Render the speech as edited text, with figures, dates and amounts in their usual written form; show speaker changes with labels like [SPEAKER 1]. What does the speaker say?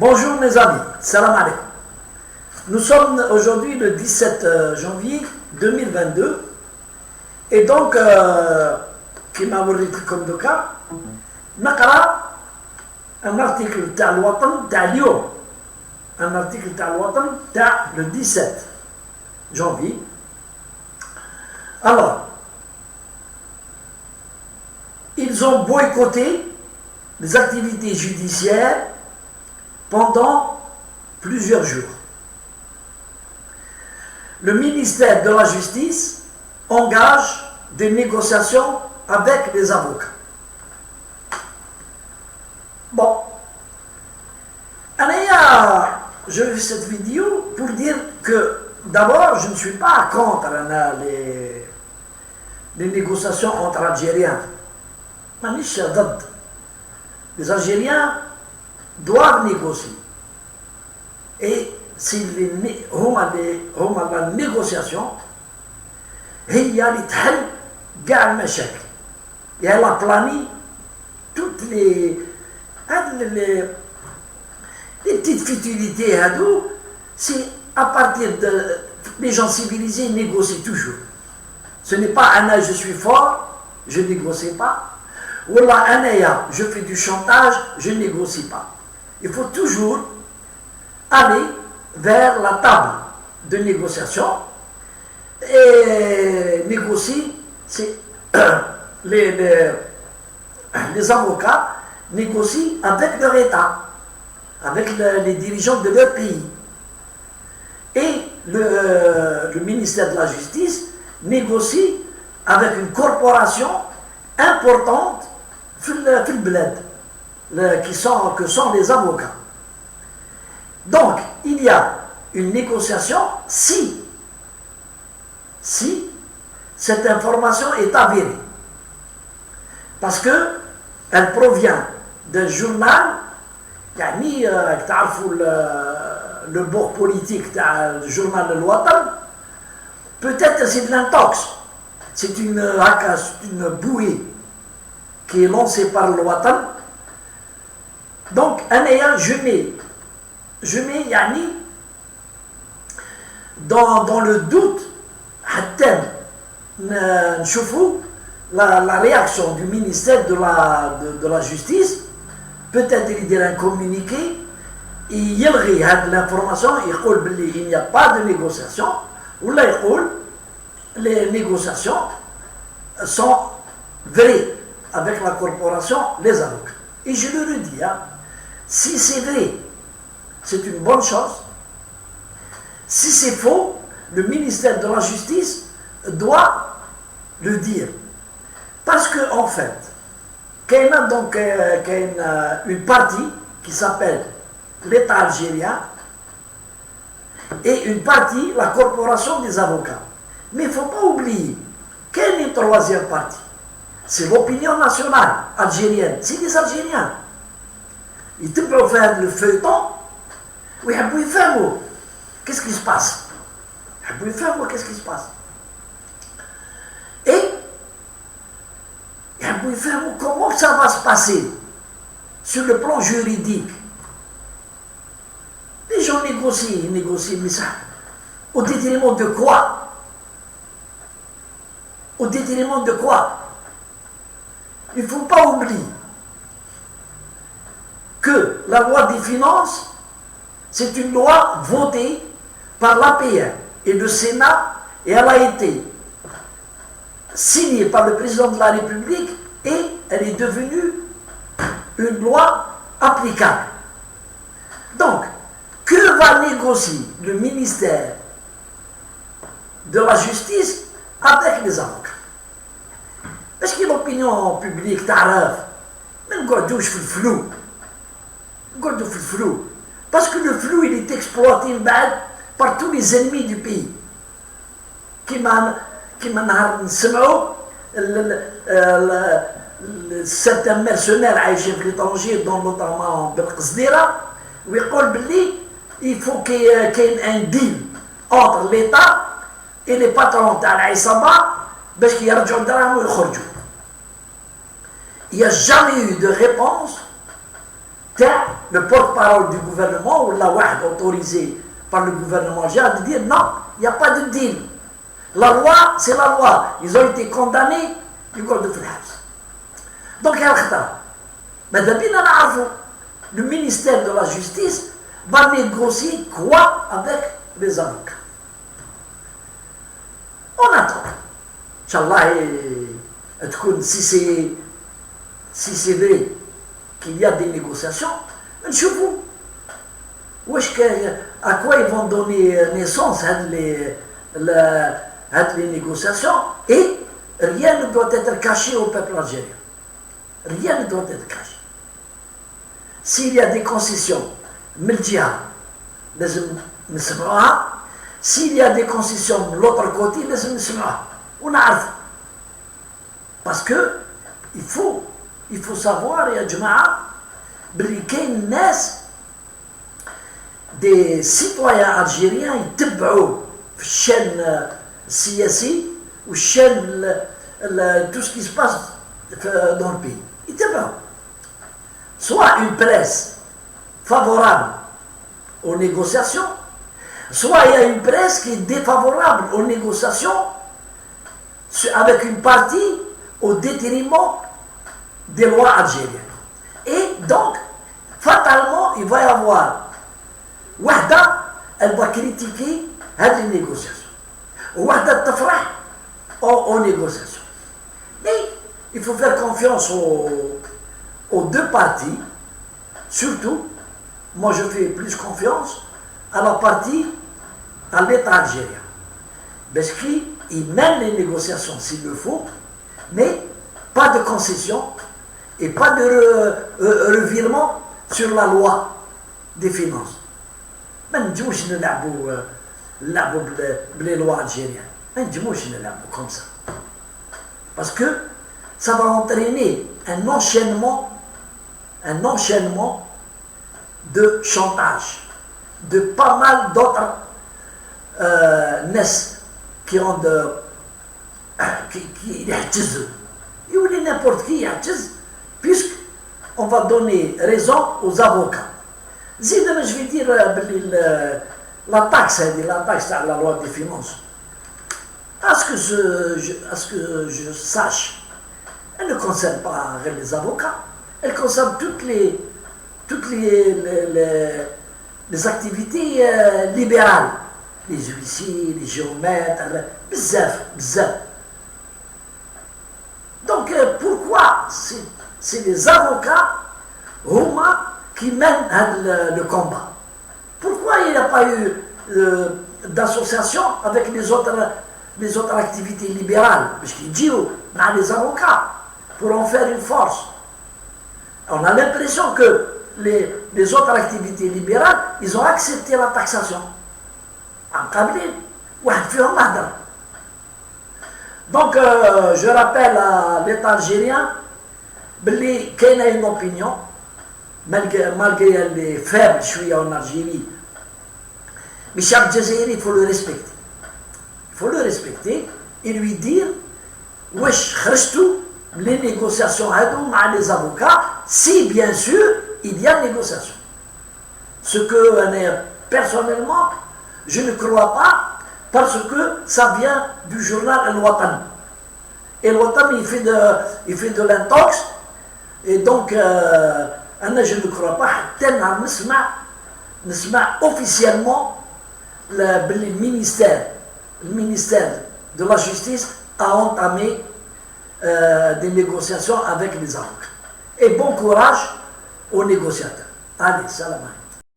[SPEAKER 1] Bonjour mes amis, salam alaikum. Nous sommes aujourd'hui le 17 janvier 2022 et donc, qui m'a comme de cas, نقرأ un article تاع الوطن تاع اليوم, un article تاع الوطن تاع le 17 janvier. Alors, ils ont boycotté les activités judiciaires pendant plusieurs jours. Le ministère de la Justice engage des négociations avec les avocats. Bon, je fais cette vidéo pour dire que d'abord, je ne suis pas contre les négociations entre Algériens. Les Algériens doivent négocier. Et si la négociation, هي اللي تحل كاع المشاكل. Et elle a plané toutes les petites futilités هادو. C'est à partir de les gens civilisés négocient toujours. Ce n'est pas un je suis fort, je ne négocie pas. Ou là, je fais du chantage, je ne négocie pas. Il faut toujours aller vers la table de négociation et négocier. C'est les avocats négocient avec leur État, avec les dirigeants de leur pays. Et le ministère de la Justice négocie avec une corporation importante que sont les avocats. Donc, il y a une négociation si cette information est avérée. Parce qu'elle provient d'un journal, le bord politique du journal de l'Ouattan, peut-être c'est de l'intox, c'est une bouée qui est lancée par l'Ouattan. Donc, je mets dans le doute la réaction du ministère de la Justice. Peut-être il dit un communiqué, il y a l'information, il n'y a pas de négociation, ou là les négociations sont vraies avec la corporation, les avocats. Et je le redis, si c'est vrai, c'est une bonne chose. Si c'est faux, le ministère de la Justice doit le dire. Parce qu'en fait, il y a donc une partie qui s'appelle l'État algérien et une partie, la corporation des avocats. Mais il ne faut pas oublier, quelle est la troisième partie? C'est l'opinion nationale algérienne, c'est les Algériens. Ils peuvent faire le feuilleton. Oui, qu'est-ce qui se passe? Qu'est-ce qui se passe? Et comment ça va se passer sur le plan juridique? Les gens négocient, mais ça, au détriment de quoi? Au détriment de quoi? Il ne faut pas oublier que la loi des finances, c'est une loi votée par l'APR et le Sénat, et elle a été signée par le président de la République et elle est devenue une loi applicable. Donc, que va négocier le ministère de la Justice avec les avocats? Parce que l'opinion publique تعرف ما نقعدوش في الفلو. نقعدوا في الفلو. Parce que le flou, il est exploité par tous les ennemis du pays. كما نهار نسمعوا certains mercenaires عايشين في l'étranger dont notamment بالقصديرة ويقول باللي il faut qu'il y ait un deal entre l'État et les patrons تاع العصابة باش يرجعوا الدراهم ويخرجوا. Il n'y a jamais eu de réponse le porte-parole du gouvernement ou la WAHD autorisé par le gouvernement algérien de dire non, il n'y a pas de deal. La loi, c'est la loi. Ils ont été condamnés, du corps de Filhabs. Donc, il y a le ministère de la Justice va négocier quoi avec les avocats. On attend. Inch'Allah, si c'est vrai qu'il y a des négociations, à quoi ils vont donner naissance à les négociations, et rien ne doit être caché au peuple algérien. Rien ne doit être caché. S'il y a des concessions, s'il y a des concessions de l'autre côté, on a. Parce que il faut savoir, il y a des citoyens algériens qui تبعوا في الشان السياسي والشان tout ce qui se passe dans le pays. Ils تبعوا. Soit une presse favorable aux négociations, soit il y a une presse qui est défavorable aux négociations avec une partie au détriment des lois algériennes. Et donc, fatalement, il va y avoir Wahda, elle va critiquer les négociations. Wahda tafrah aux négociations. Et il faut faire confiance aux deux parties, surtout, moi je fais plus confiance à la partie, à l'État algérien. Parce qu'il mène les négociations s'il le faut, mais pas de concession et pas de revirement sur la loi des finances. ما نجموش نلعبوا les lois algériennes. ما نجموش نلعبوا comme ça. Parce que ça va entraîner un enchaînement de chantage de pas mal d'autres NES qui ont qui يعتزوا. يولي n'importe qui يعتز, puisqu'on va donner raison aux avocats. زيد انا je vais dire la taxe à la loi des finances. À ce que je sache, elle ne concerne pas les avocats, elle concerne toutes les activités libérales, les huissiers, les géomètres, bzaf. Donc pourquoi c'est les avocats qui mènent le combat? Pourquoi il n'y a pas eu d'association avec les autres activités libérales? Parce qu'ils disent les avocats pour en faire une force. On a l'impression que les autres activités libérales, ils ont accepté la taxation. Donc je rappelle à l'État algérien qu'il y a une opinion, malgré les faibles chouïa en Algérie, mais chaque Jazairi, il faut le respecter. Il faut le respecter et lui dire wesh khrestou les négociations avec les avocats, si bien sûr il y a négociation. Ce que personnellement je ne crois pas, parce que ça vient du journal Al-Watan. Et Al-Watan il fait de l'intox, et donc je ne crois pas نسمع officiellement le ministère de la Justice a entamé des négociations avec les avocats. Et bon courage aux négociateurs. Allez, salam alaikum.